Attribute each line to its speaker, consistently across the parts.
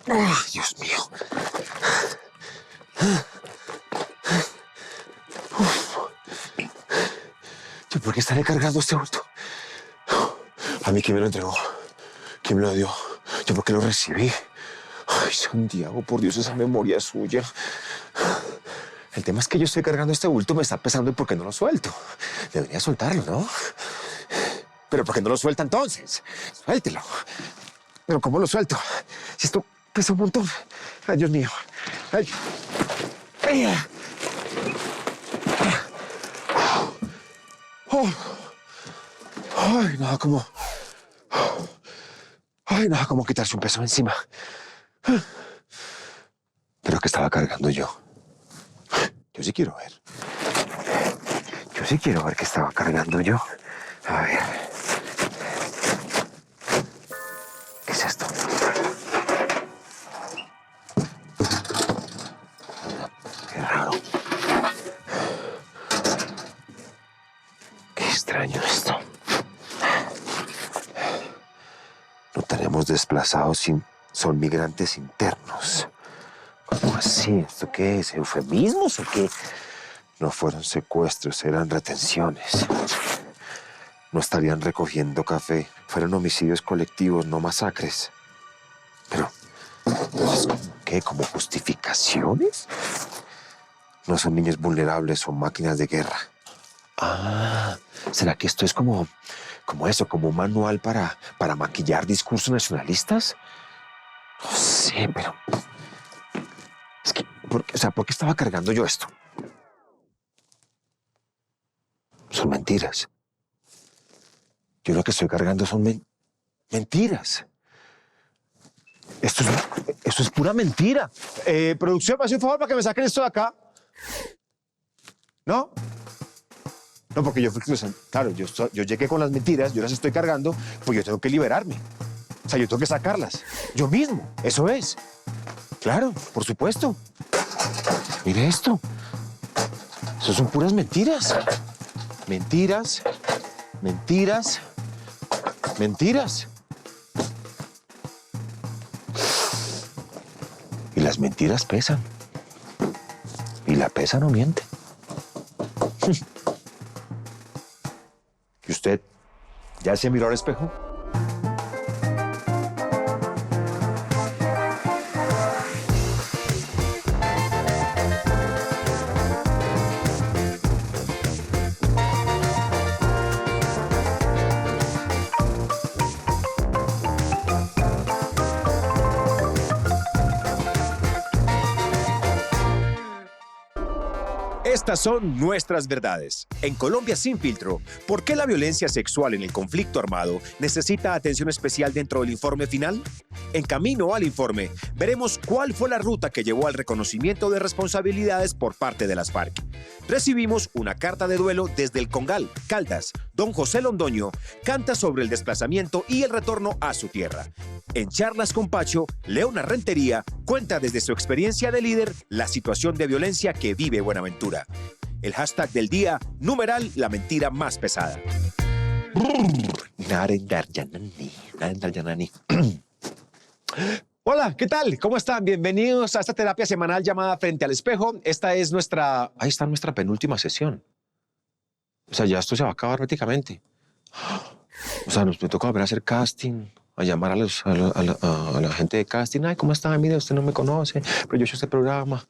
Speaker 1: Oh, Dios mío. ¿Yo por qué estaré cargando este bulto? ¿A mí quién me lo entregó? ¿Quién me lo dio? ¿Yo por qué lo recibí? Ay, Santiago, por Dios, esa memoria suya. El tema es que yo estoy cargando este bulto, me está pesando y ¿por qué no lo suelto? Debería soltarlo, ¿no? ¿Pero por qué no lo suelta entonces? Suéltelo. ¿Pero cómo lo suelto? Si esto pesa un montón. Ay, Dios mío. Ay. Ay. Oh. Ay, nada como... Ay, nada como quitarse un peso encima. ¿Pero qué estaba cargando yo? Yo sí quiero ver. Yo sí quiero ver qué estaba cargando yo. A ver. ¿Qué es esto? Qué raro. Qué extraño esto. No tenemos desplazados son migrantes internos. ¿Cómo así? ¿Esto qué es? ¿Eufemismos o qué? No fueron secuestros, eran retenciones. No estarían recogiendo café. Fueron homicidios colectivos, no masacres. Pero, entonces, ¿qué? ¿Como justificaciones? No son niños vulnerables, son máquinas de guerra. Ah, ¿será que esto es como eso, como un manual para maquillar discursos nacionalistas? No sé, pero... Es que, ¿por qué estaba cargando yo esto? Son mentiras. Yo lo que estoy cargando son mentiras. Esto es pura mentira. Producción, me hace un favor para que me saquen esto de acá. ¿No? No, porque yo fui... Claro, yo llegué con las mentiras, yo las estoy cargando, pues yo tengo que liberarme. O sea, yo tengo que sacarlas. Yo mismo, eso es. Claro, por supuesto. Mire esto. Eso son puras mentiras. Mentiras, mentiras, mentiras. Y las mentiras pesan. Y la pesa no miente. ¿Y usted ya se miró al espejo?
Speaker 2: Estas son nuestras verdades. En Colombia sin filtro, ¿por qué la violencia sexual en el conflicto armado necesita atención especial dentro del informe final? En camino al informe, veremos cuál fue la ruta que llevó al reconocimiento de responsabilidades por parte de las FARC. Recibimos una carta de duelo desde el Congal, Caldas. Don José Londoño canta sobre el desplazamiento y el retorno a su tierra. En Charlas con Pacho, Leona Rentería cuenta desde su experiencia de líder la situación de violencia que vive Buenaventura. El hashtag del día, numeral la mentira más pesada.
Speaker 1: Narendar Yanani. Hola, ¿qué tal? ¿Cómo están? Bienvenidos a esta terapia semanal llamada Frente al Espejo. Esta es ahí está nuestra penúltima sesión. O sea, ya esto se va a acabar prácticamente. O sea, me toca volver a hacer casting, a llamar a la gente de casting. Ay, ¿cómo están? Mire, usted no me conoce, pero yo he hecho este programa.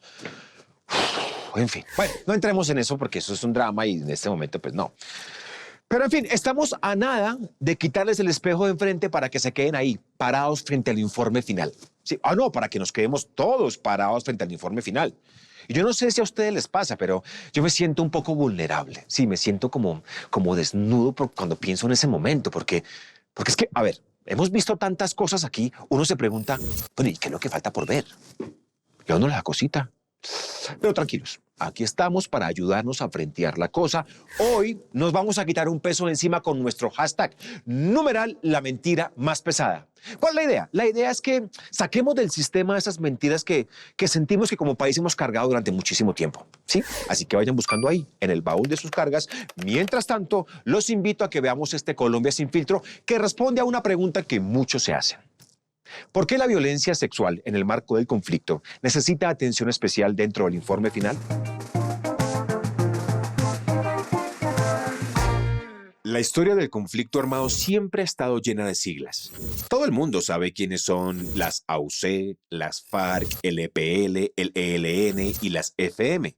Speaker 1: En fin, bueno, no entremos en eso porque eso es un drama y en este momento, pues no. Pero en fin, estamos a nada de quitarles el espejo de enfrente para que se queden ahí, parados frente al informe final. Sí, no, para que nos quedemos todos parados frente al informe final. Y yo no sé si a ustedes les pasa, pero yo me siento un poco vulnerable. Sí, me siento como desnudo cuando pienso en ese momento, porque es que, a ver, hemos visto tantas cosas aquí, uno se pregunta, bueno, ¿y qué es lo que falta por ver? ¿Y a uno le da cosita? Pero tranquilos, aquí estamos para ayudarnos a frentear la cosa. Hoy nos vamos a quitar un peso de encima con nuestro hashtag, numeral la mentira más pesada. ¿Cuál es la idea? La idea es que saquemos del sistema esas mentiras que sentimos que como país hemos cargado durante muchísimo tiempo, ¿sí? Así que vayan buscando ahí, en el baúl de sus cargas. Mientras tanto, los invito a que veamos este Colombia sin filtro que responde a una pregunta que muchos se hacen. ¿Por qué la violencia sexual en el marco del conflicto necesita atención especial dentro del informe final?
Speaker 2: La historia del conflicto armado siempre ha estado llena de siglas. Todo el mundo sabe quiénes son las AUC, las FARC, el EPL, el ELN y las FM.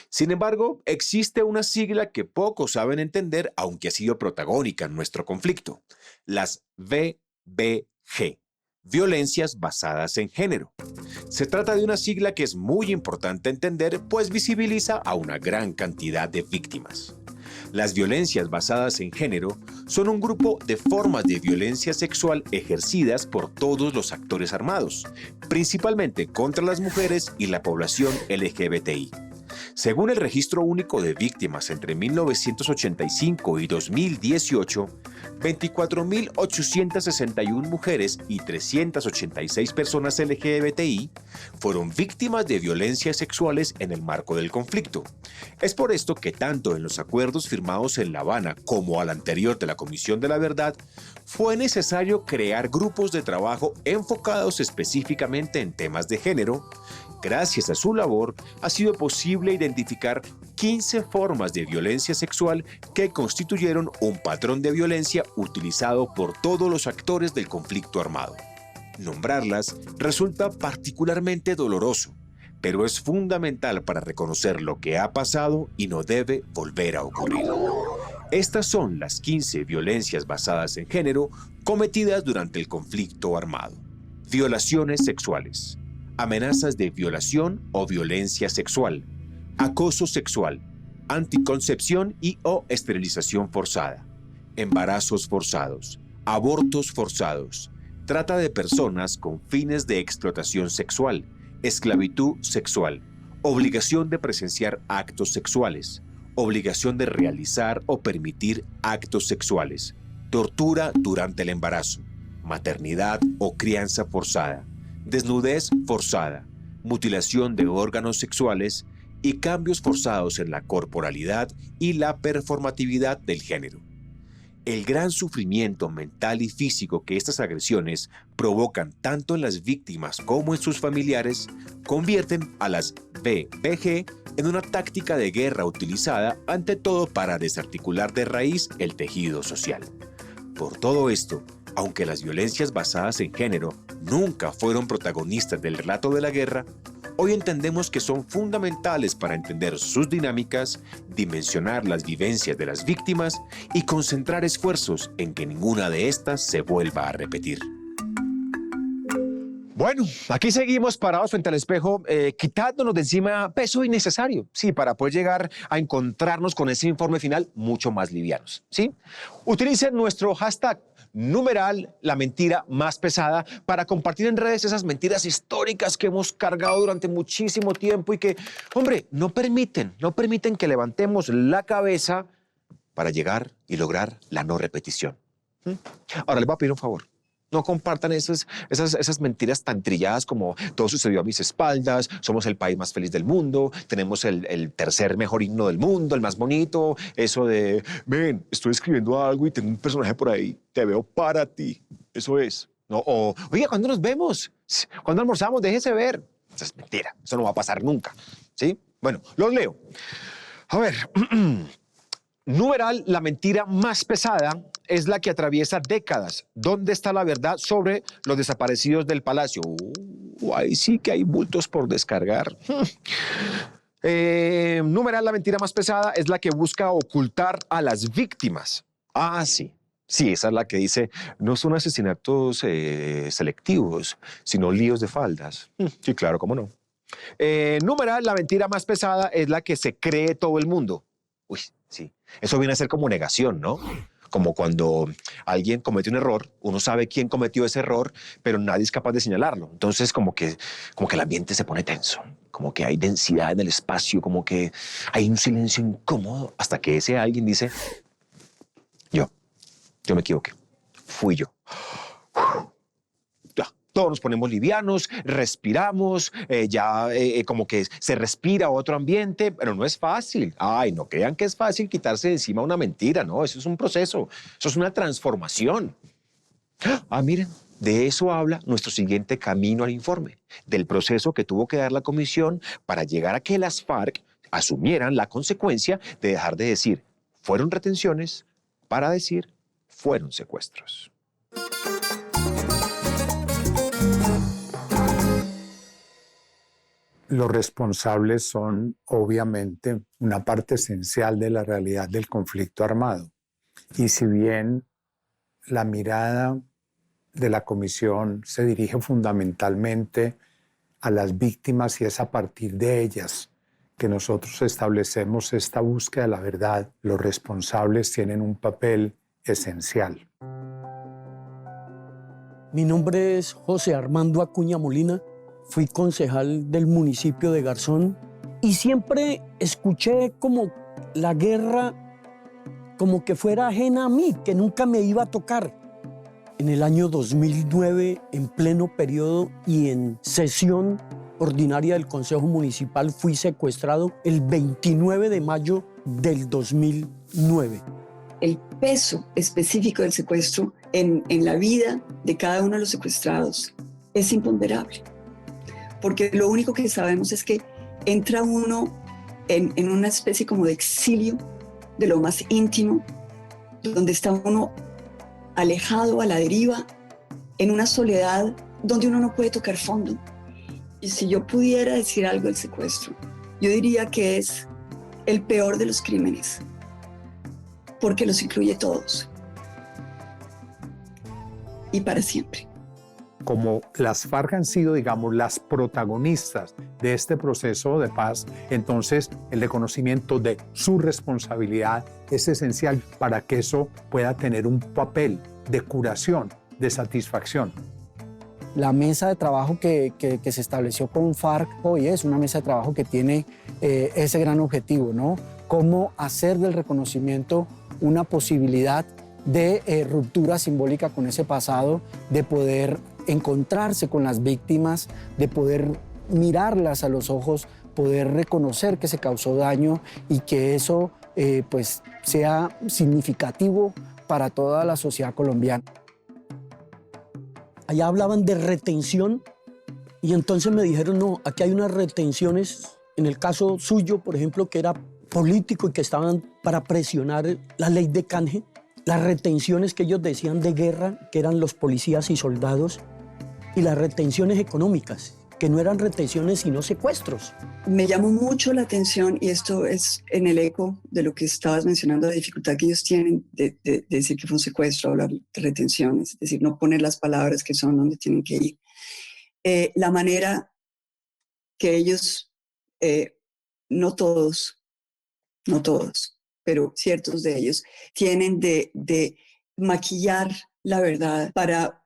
Speaker 2: Sin embargo, existe una sigla que pocos saben entender, aunque ha sido protagónica en nuestro conflicto: las VBG, Violencias Basadas en Género. Se trata de una sigla que es muy importante entender, pues visibiliza a una gran cantidad de víctimas. Las violencias basadas en género son un grupo de formas de violencia sexual ejercidas por todos los actores armados, principalmente contra las mujeres y la población LGBTI. Según el Registro Único de Víctimas entre 1985 y 2018, 24.861 mujeres y 386 personas LGBTI fueron víctimas de violencias sexuales en el marco del conflicto. Es por esto que tanto en los acuerdos firmados en La Habana como al anterior de la Comisión de la Verdad, fue necesario crear grupos de trabajo enfocados específicamente en temas de género. Gracias a su labor, ha sido posible identificar 15 formas de violencia sexual que constituyeron un patrón de violencia utilizado por todos los actores del conflicto armado. Nombrarlas resulta particularmente doloroso, pero es fundamental para reconocer lo que ha pasado y no debe volver a ocurrir. Estas son las 15 violencias basadas en género cometidas durante el conflicto armado. Violaciones sexuales, amenazas de violación o violencia sexual, acoso sexual, anticoncepción y o esterilización forzada, embarazos forzados, abortos forzados, trata de personas con fines de explotación sexual, esclavitud sexual, obligación de presenciar actos sexuales, obligación de realizar o permitir actos sexuales, tortura durante el embarazo, maternidad o crianza forzada, desnudez forzada, mutilación de órganos sexuales y cambios forzados en la corporalidad y la performatividad del género. El gran sufrimiento mental y físico que estas agresiones provocan tanto en las víctimas como en sus familiares convierten a las VBG en una táctica de guerra utilizada ante todo para desarticular de raíz el tejido social. Por todo esto, aunque las violencias basadas en género nunca fueron protagonistas del relato de la guerra, hoy entendemos que son fundamentales para entender sus dinámicas, dimensionar las vivencias de las víctimas y concentrar esfuerzos en que ninguna de estas se vuelva a repetir.
Speaker 1: Bueno, aquí seguimos parados frente al espejo, quitándonos de encima peso innecesario, sí, para poder llegar a encontrarnos con ese informe final mucho más livianos, ¿sí? Utilicen nuestro hashtag numeral la mentira más pesada para compartir en redes esas mentiras históricas que hemos cargado durante muchísimo tiempo y que, hombre, no permiten que levantemos la cabeza para llegar y lograr la no repetición. Ahora les voy a pedir un favor. No compartan esas mentiras tan trilladas como todo sucedió a mis espaldas, somos el país más feliz del mundo, tenemos el tercer mejor himno del mundo, el más bonito, eso de, ven, estoy escribiendo algo y tengo un personaje por ahí, te veo para ti, eso es. No, o, oiga, ¿cuándo nos vemos? ¿Cuándo almorzamos? Déjese ver. Eso es mentira, eso no va a pasar nunca, ¿sí? Bueno, los leo. A ver, numeral, la mentira más pesada es la que atraviesa décadas. ¿Dónde está la verdad sobre los desaparecidos del palacio? Ahí sí que hay bultos por descargar. Numeral, la mentira más pesada es la que busca ocultar a las víctimas. Ah, sí. Sí, esa es la que dice, no son asesinatos selectivos, sino líos de faldas. Sí, claro, cómo no. Numeral, la mentira más pesada es la que se cree todo el mundo. Uy, sí. Eso viene a ser como negación, ¿no? Como cuando alguien comete un error, uno sabe quién cometió ese error, pero nadie es capaz de señalarlo. Entonces, como que el ambiente se pone tenso, como que hay densidad en el espacio, como que hay un silencio incómodo, hasta que ese alguien dice, yo me equivoqué, fui yo. Todos nos ponemos livianos, respiramos, como que se respira otro ambiente, pero no es fácil. Ay, no crean que es fácil quitarse de encima una mentira, no, eso es un proceso, eso es una transformación. Ah, miren, De eso habla nuestro siguiente camino al informe, del proceso que tuvo que dar la comisión para llegar a que las FARC asumieran la consecuencia de dejar de decir fueron retenciones para decir fueron secuestros.
Speaker 3: Los responsables son obviamente una parte esencial de la realidad del conflicto armado. Y si bien la mirada de la comisión se dirige fundamentalmente a las víctimas y es a partir de ellas que nosotros establecemos esta búsqueda de la verdad, los responsables tienen un papel esencial.
Speaker 4: Mi nombre es José Armando Acuña Molina, fui concejal del municipio de Garzón y siempre escuché como la guerra como que fuera ajena a mí, que nunca me iba a tocar. En el año 2009, en pleno periodo y en sesión ordinaria del Consejo Municipal, fui secuestrado el 29 de mayo del 2009.
Speaker 5: El peso específico del secuestro en la vida de cada uno de los secuestrados es imponderable, porque lo único que sabemos es que entra uno en una especie como de exilio de lo más íntimo, donde está uno alejado, a la deriva, en una soledad donde uno no puede tocar fondo. Y si yo pudiera decir algo del secuestro, yo diría que es el peor de los crímenes, porque los incluye todos y para siempre.
Speaker 3: Como las FARC han sido, digamos, las protagonistas de este proceso de paz, entonces el reconocimiento de su responsabilidad es esencial para que eso pueda tener un papel de curación, de satisfacción.
Speaker 4: La mesa de trabajo que se estableció con FARC hoy es una mesa de trabajo que tiene ese gran objetivo, ¿no? Cómo hacer del reconocimiento una posibilidad de ruptura simbólica con ese pasado, de poder encontrarse con las víctimas, de poder mirarlas a los ojos, poder reconocer que se causó daño y que eso pues sea significativo para toda la sociedad colombiana. Allá hablaban de retención y entonces me dijeron, no, aquí hay unas retenciones, en el caso suyo, por ejemplo, que era político y que estaban para presionar la ley de canje, las retenciones que ellos decían de guerra, que eran los policías y soldados, y las retenciones económicas, que no eran retenciones sino secuestros.
Speaker 5: Me llamó mucho la atención, y esto es en el eco de lo que estabas mencionando, la dificultad que ellos tienen de decir que fue un secuestro, hablar de retenciones, es decir, no poner las palabras que son donde tienen que ir. La manera que ellos, no todos, pero ciertos de ellos, tienen de maquillar la verdad para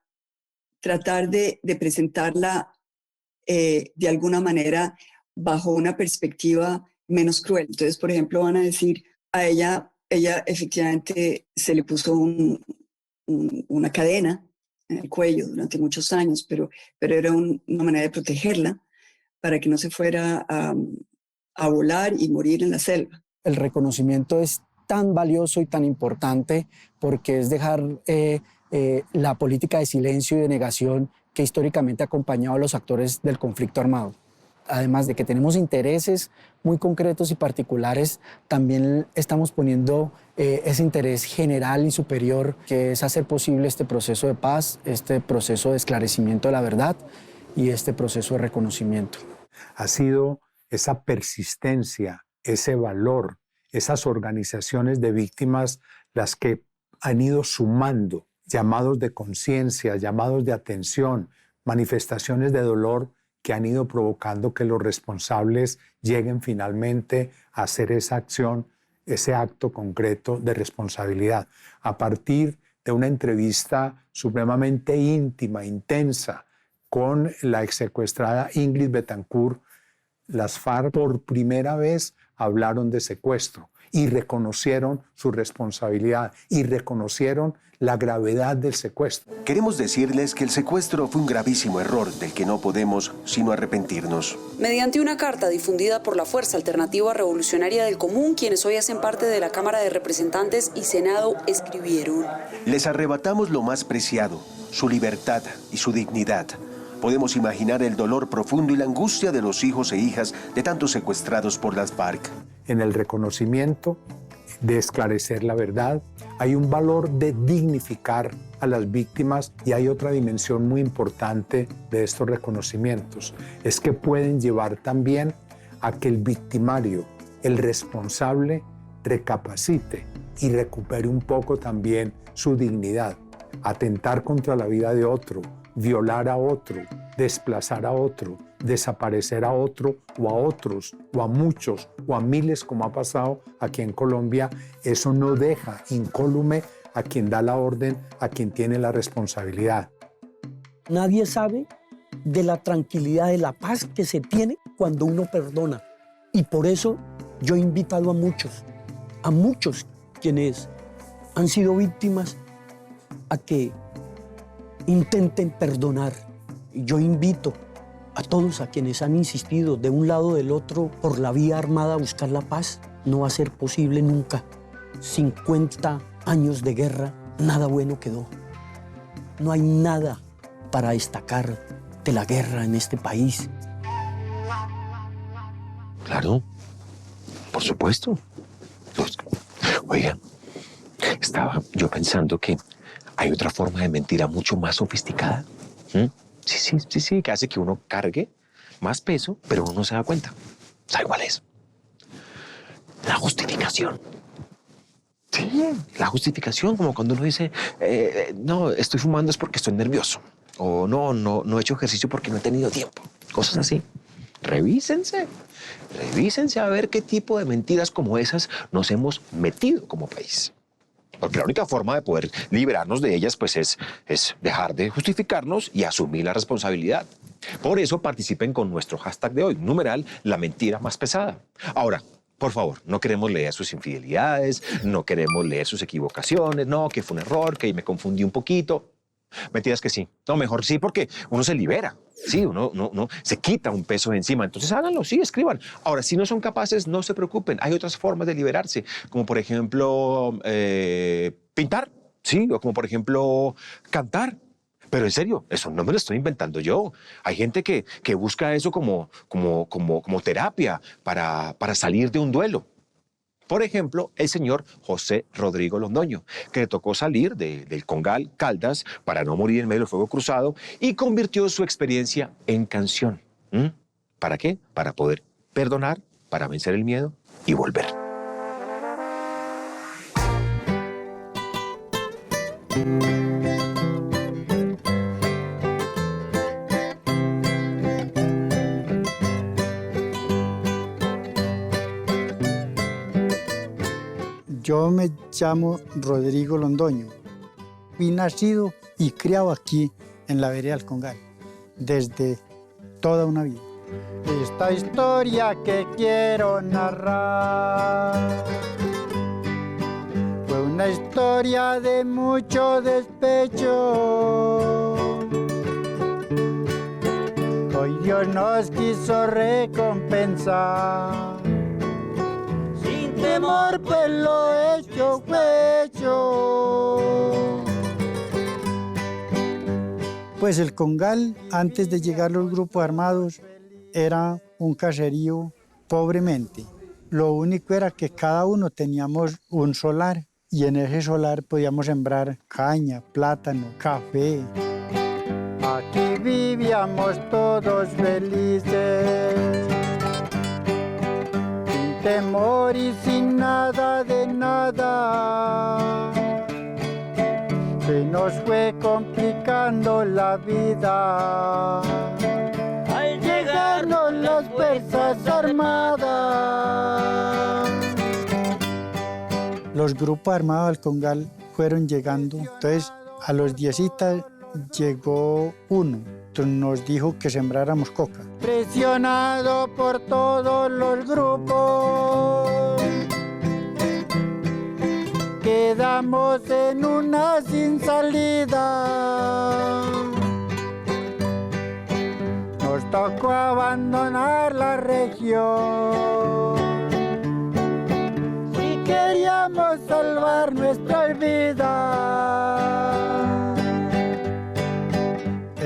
Speaker 5: tratar de presentarla de alguna manera bajo una perspectiva menos cruel. Entonces, por ejemplo, van a decir, a ella efectivamente se le puso una cadena en el cuello durante muchos años, pero era una manera de protegerla para que no se fuera a volar y morir en la selva.
Speaker 4: El reconocimiento es tan valioso y tan importante porque es dejar la política de silencio y de negación que históricamente ha acompañado a los actores del conflicto armado. Además de que tenemos intereses muy concretos y particulares, también estamos poniendo ese interés general y superior que es hacer posible este proceso de paz, este proceso de esclarecimiento de la verdad y este proceso de reconocimiento.
Speaker 3: Ha sido esa persistencia, ese valor, esas organizaciones de víctimas las que han ido sumando llamados de conciencia, llamados de atención, manifestaciones de dolor que han ido provocando que los responsables lleguen finalmente a hacer esa acción, ese acto concreto de responsabilidad. A partir de una entrevista supremamente íntima, intensa, con la exsecuestrada Ingrid Betancourt, las FARC por primera vez hablaron de secuestro y reconocieron su responsabilidad y reconocieron la gravedad del secuestro.
Speaker 6: Queremos decirles que el secuestro fue un gravísimo error del que no podemos sino arrepentirnos.
Speaker 7: Mediante una carta difundida por la Fuerza Alternativa Revolucionaria del Común, quienes hoy hacen parte de la Cámara de Representantes y Senado escribieron:
Speaker 6: Les arrebatamos lo más preciado, su libertad y su dignidad. Podemos imaginar el dolor profundo y la angustia de los hijos e hijas de tantos secuestrados por las FARC.
Speaker 3: En el reconocimiento de esclarecer la verdad, hay un valor de dignificar a las víctimas y hay otra dimensión muy importante de estos reconocimientos, es que pueden llevar también a que el victimario, el responsable, recapacite y recupere un poco también su dignidad. Atentar contra la vida de otro, violar a otro, desplazar a otro, desaparecer a otro o a otros o a muchos o a miles como ha pasado aquí en Colombia, eso no deja incólume a quien da la orden, a quien tiene la responsabilidad.
Speaker 8: Nadie sabe de la tranquilidad, de la paz que se tiene cuando uno perdona. Y por eso yo he invitado a muchos quienes han sido víctimas a que intenten perdonar. Y yo invito a todos a quienes han insistido de un lado o del otro por la vía armada a buscar la paz. No va a ser posible nunca. 50 años de guerra, nada bueno quedó. No hay nada para destacar de la guerra en este país.
Speaker 1: Claro, por supuesto. Oiga, estaba yo pensando que hay otra forma de mentira mucho más sofisticada. Sí, que hace que uno cargue más peso, pero uno no se da cuenta. ¿Sabe cuál es? La justificación. Sí, la justificación, como cuando uno dice, no, estoy fumando es porque estoy nervioso. O no he hecho ejercicio porque no he tenido tiempo. Cosas así. Revísense a ver qué tipo de mentiras como esas nos hemos metido como país. Porque la única forma de poder liberarnos de ellas pues es dejar de justificarnos y asumir la responsabilidad. Por eso participen con nuestro hashtag de hoy, numeral, la mentira más pesada. Ahora, por favor, no queremos leer sus infidelidades, no queremos leer sus equivocaciones, no, que fue un error, que me confundí un poquito. Mentiras que sí. No, mejor sí, porque uno se libera. Sí, uno se quita un peso de encima. Entonces háganlo, sí, escriban. Ahora, si no son capaces, no se preocupen. Hay otras formas de liberarse, como por ejemplo pintar, sí, o como por ejemplo cantar. Pero en serio, eso no me lo estoy inventando yo. Hay gente que busca eso como terapia para salir de un duelo. Por ejemplo, el señor José Rodrigo Londoño, que le tocó salir del Congal Caldas para no morir en medio del fuego cruzado y convirtió su experiencia en canción. ¿Para qué? Para poder perdonar, para vencer el miedo y volver.
Speaker 9: Yo me llamo Rodrigo Londoño. Fui nacido y criado aquí en la vereda del Congal, desde toda una vida. Esta historia que quiero narrar fue una historia de mucho despecho. Hoy Dios nos quiso recompensar. Sin temor, pues lo hecho fue hecho. Pues el Congal, antes de llegar los grupos armados, era un caserío pobremente. Lo único era que cada uno teníamos un solar y en ese solar podíamos sembrar caña, plátano, café. Aquí vivíamos todos felices, sin temor y sin nada de nada. Se nos fue complicando la vida al llegarnos las fuerzas armadas. Los grupos armados del Congal fueron llegando, entonces a los 10 llegó uno, entonces nos dijo que sembráramos coca. Presionado por todos los grupos, quedamos en una sin salida. Nos tocó abandonar la región si queríamos salvar nuestras vidas.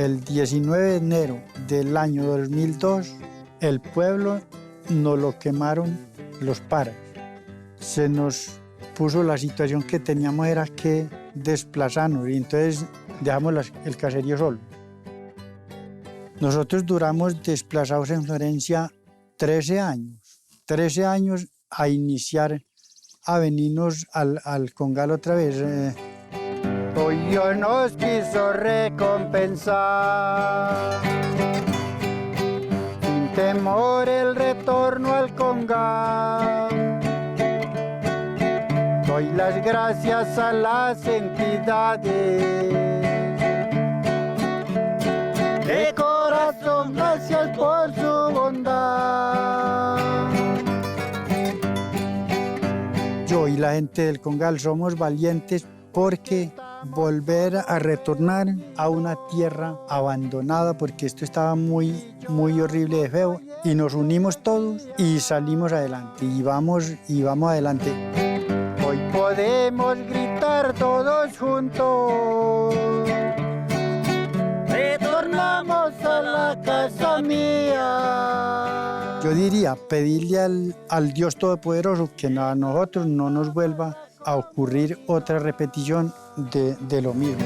Speaker 9: El 19 de enero del año 2002, el pueblo nos lo quemaron los paras. Se nos puso la situación que teníamos era que desplazarnos y entonces dejamos el caserío solo. Nosotros duramos desplazados en Florencia 13 años a iniciar a venirnos al Congal otra vez. Hoy Dios nos quiso recompensar, sin temor el retorno al Congal. Doy las gracias a las entidades, de corazón gracias por su bondad. Yo y la gente del Congal somos valientes porque volver a retornar a una tierra abandonada, porque esto estaba muy horrible de feo, y nos unimos todos y salimos adelante, y vamos adelante. Hoy podemos gritar todos juntos, retornamos a la casa mía. Yo diría, pedirle al Dios Todopoderoso que a nosotros no nos vuelva a ocurrir otra repetición de lo mismo.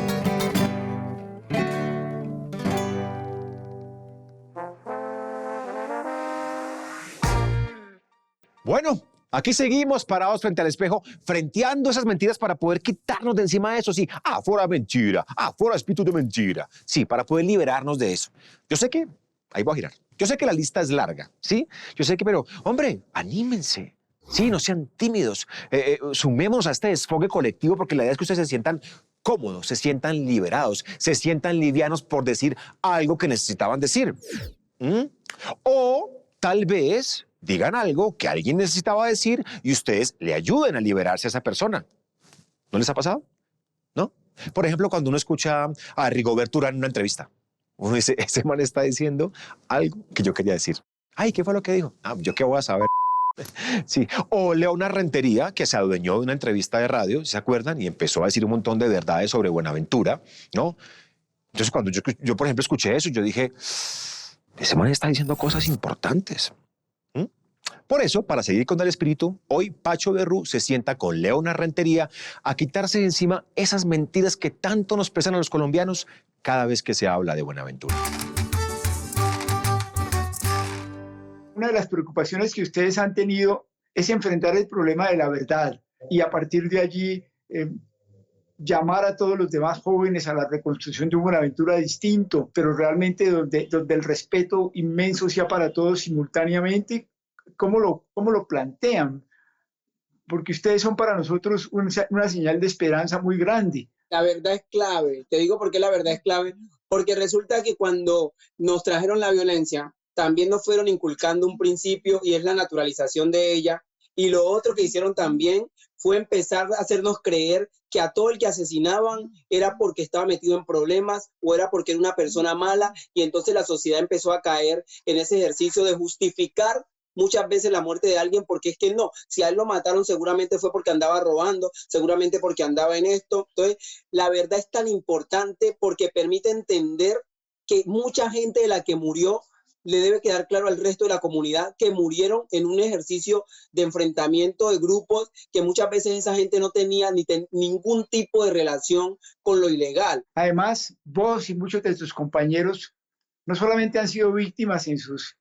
Speaker 1: Bueno, aquí seguimos parados frente al espejo, frenteando esas mentiras para poder quitarnos de encima de eso. Sí, fuera mentira, fuera espíritu de mentira. Sí, para poder liberarnos de eso. Yo sé que, ahí voy a girar, yo sé que la lista es larga, ¿sí? Yo sé que, pero, hombre, anímense. Sí, no sean tímidos. Sumémonos a este desfogue colectivo porque la idea es que ustedes se sientan cómodos, se sientan liberados, se sientan livianos por decir algo que necesitaban decir. O tal vez digan algo que alguien necesitaba decir y ustedes le ayuden a liberarse a esa persona. ¿No les ha pasado? ¿No? Por ejemplo, cuando uno escucha a Rigoberto Urán en una entrevista, uno dice, ese man está diciendo algo que yo quería decir. Ay, ¿qué fue lo que dijo? ¿Yo qué voy a saber? Sí. O Leona Rentería, que se adueñó de una entrevista de radio, ¿se acuerdan? Y empezó a decir un montón de verdades sobre Buenaventura, ¿no? Entonces, cuando yo por ejemplo, escuché eso, yo dije, ese man está diciendo cosas importantes. Por eso, para seguir con el espíritu, hoy Pacho Berrú se sienta con Leona Rentería a quitarse de encima esas mentiras que tanto nos pesan a los colombianos cada vez que se habla de Buenaventura.
Speaker 10: Una de las preocupaciones que ustedes han tenido es enfrentar el problema de la verdad y a partir de allí llamar a todos los demás jóvenes a la reconstrucción de un Buenaventura distinto, pero realmente donde el respeto inmenso sea para todos simultáneamente. ¿Cómo lo plantean? Porque ustedes son para nosotros una señal de esperanza muy grande.
Speaker 11: La verdad es clave. Te digo por qué la verdad es clave. Porque resulta que cuando nos trajeron la violencia, también nos fueron inculcando un principio y es la naturalización de ella. Y lo otro que hicieron también fue empezar a hacernos creer que a todo el que asesinaban era porque estaba metido en problemas o era porque era una persona mala. Y entonces la sociedad empezó a caer en ese ejercicio de justificar muchas veces la muerte de alguien, porque es que no, si a él lo mataron seguramente fue porque andaba robando, seguramente porque andaba en esto. Entonces, la verdad es tan importante porque permite entender que mucha gente de la que murió le debe quedar claro al resto de la comunidad que murieron en un ejercicio de enfrentamiento de grupos que muchas veces esa gente no tenía ningún tipo de relación con lo ilegal.
Speaker 10: Además, vos y muchos de tus compañeros no solamente han sido víctimas en sus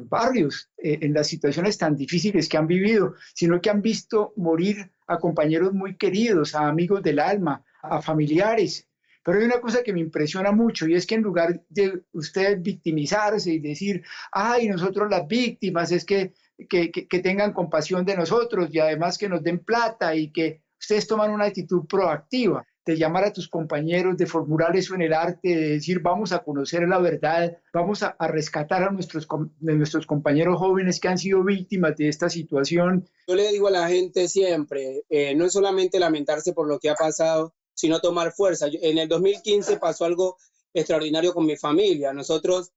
Speaker 10: barrios, en las situaciones tan difíciles que han vivido, sino que han visto morir a compañeros muy queridos, a amigos del alma, a familiares. Pero hay una cosa que me impresiona mucho y es que en lugar de ustedes victimizarse y decir, ay, nosotros las víctimas, es que tengan compasión de nosotros y además que nos den plata y que ustedes toman una actitud proactiva de llamar a tus compañeros, de formular eso en el arte, de decir vamos a conocer la verdad, vamos a rescatar a nuestros compañeros jóvenes que han sido víctimas de esta situación.
Speaker 11: Yo le digo a la gente siempre, no es solamente lamentarse por lo que ha pasado, sino tomar fuerza. En el 2015 pasó algo extraordinario con mi familia. Nosotros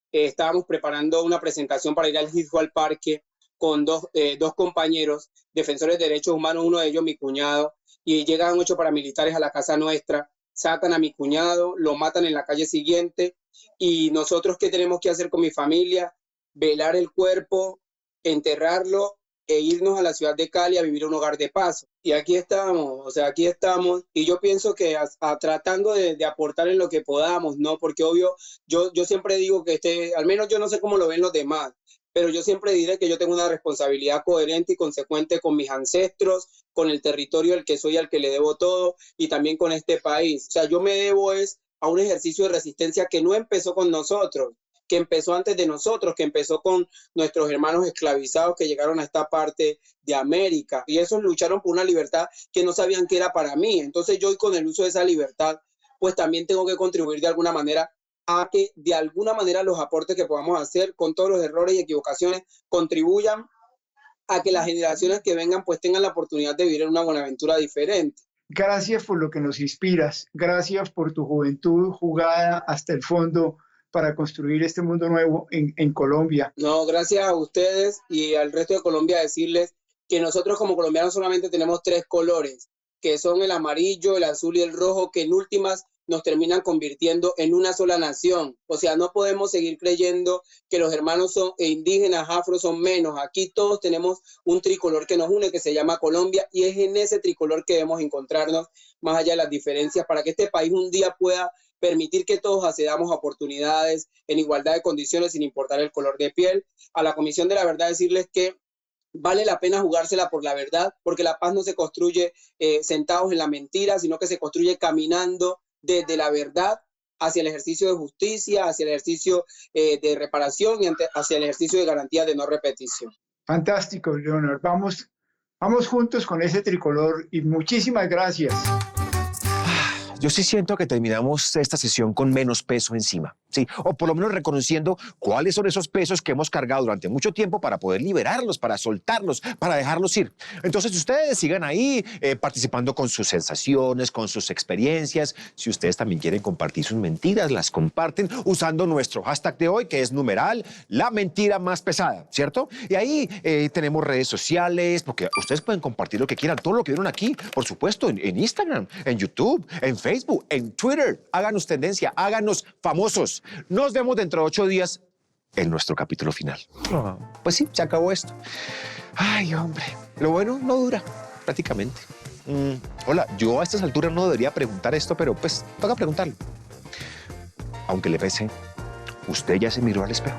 Speaker 11: estábamos preparando una presentación para ir al Hijo al Parque con dos compañeros, defensores de derechos humanos, uno de ellos mi cuñado, y llegan 8 paramilitares a la casa nuestra sacan a mi cuñado, lo matan en la calle siguiente, y nosotros, ¿qué tenemos que hacer con mi familia? Velar el cuerpo, enterrarlo e irnos a la ciudad de Cali a vivir un hogar de paz. Y aquí estamos, o sea, aquí estamos, y yo pienso que tratando de aportar en lo que podamos, ¿no? Porque obvio, yo siempre digo que al menos yo no sé cómo lo ven los demás, pero yo siempre diré que yo tengo una responsabilidad coherente y consecuente con mis ancestros, con el territorio al que soy, al que le debo todo, y también con este país. O sea, yo me debo a un ejercicio de resistencia que no empezó con nosotros, que empezó antes de nosotros, que empezó con nuestros hermanos esclavizados que llegaron a esta parte de América. Y esos lucharon por una libertad que no sabían que era para mí. Entonces yo, con el uso de esa libertad, pues también tengo que contribuir de alguna manera a que de alguna manera los aportes que podamos hacer, con todos los errores y equivocaciones, contribuyan a que las generaciones que vengan pues tengan la oportunidad de vivir en una Buenaventura diferente.
Speaker 10: Gracias por lo que nos inspiras. Gracias por tu juventud jugada hasta el fondo para construir este mundo nuevo en Colombia.
Speaker 11: No, gracias a ustedes y al resto de Colombia, decirles que nosotros como colombianos solamente tenemos 3 colores, que son el amarillo, el azul y el rojo, que en últimas nos terminan convirtiendo en una sola nación. O sea, no podemos seguir creyendo que los hermanos indígenas, afro son menos. Aquí todos tenemos un tricolor que nos une, que se llama Colombia, y es en ese tricolor que debemos encontrarnos más allá de las diferencias para que este país un día pueda permitir que todos accedamos a oportunidades en igualdad de condiciones sin importar el color de piel. A la Comisión de la Verdad decirles que vale la pena jugársela por la verdad, porque la paz no se construye sentados en la mentira, sino que se construye caminando desde la verdad hacia el ejercicio de justicia, hacia el ejercicio de reparación y hacia el ejercicio de garantía de no repetición.
Speaker 10: Fantástico, Leonard. Vamos juntos con ese tricolor y muchísimas gracias.
Speaker 1: Yo sí siento que terminamos esta sesión con menos peso encima, ¿sí? O por lo menos reconociendo cuáles son esos pesos que hemos cargado durante mucho tiempo para poder liberarlos, para soltarlos, para dejarlos ir. Entonces, ustedes sigan ahí participando con sus sensaciones, con sus experiencias. Si ustedes también quieren compartir sus mentiras, las comparten usando nuestro hashtag de hoy, que es numeral, la mentira más pesada, ¿cierto? Y ahí tenemos redes sociales, porque ustedes pueden compartir lo que quieran, todo lo que vieron aquí, por supuesto, en Instagram, en YouTube, en Facebook, en Twitter. Háganos tendencia, háganos famosos. Nos vemos dentro de 8 días en nuestro capítulo final. Pues sí, se acabó esto. Ay, hombre, lo bueno no dura, prácticamente. Hola, yo a estas alturas no debería preguntar esto, pero pues toca preguntarlo. Aunque le pese, ¿usted ya se miró al espejo?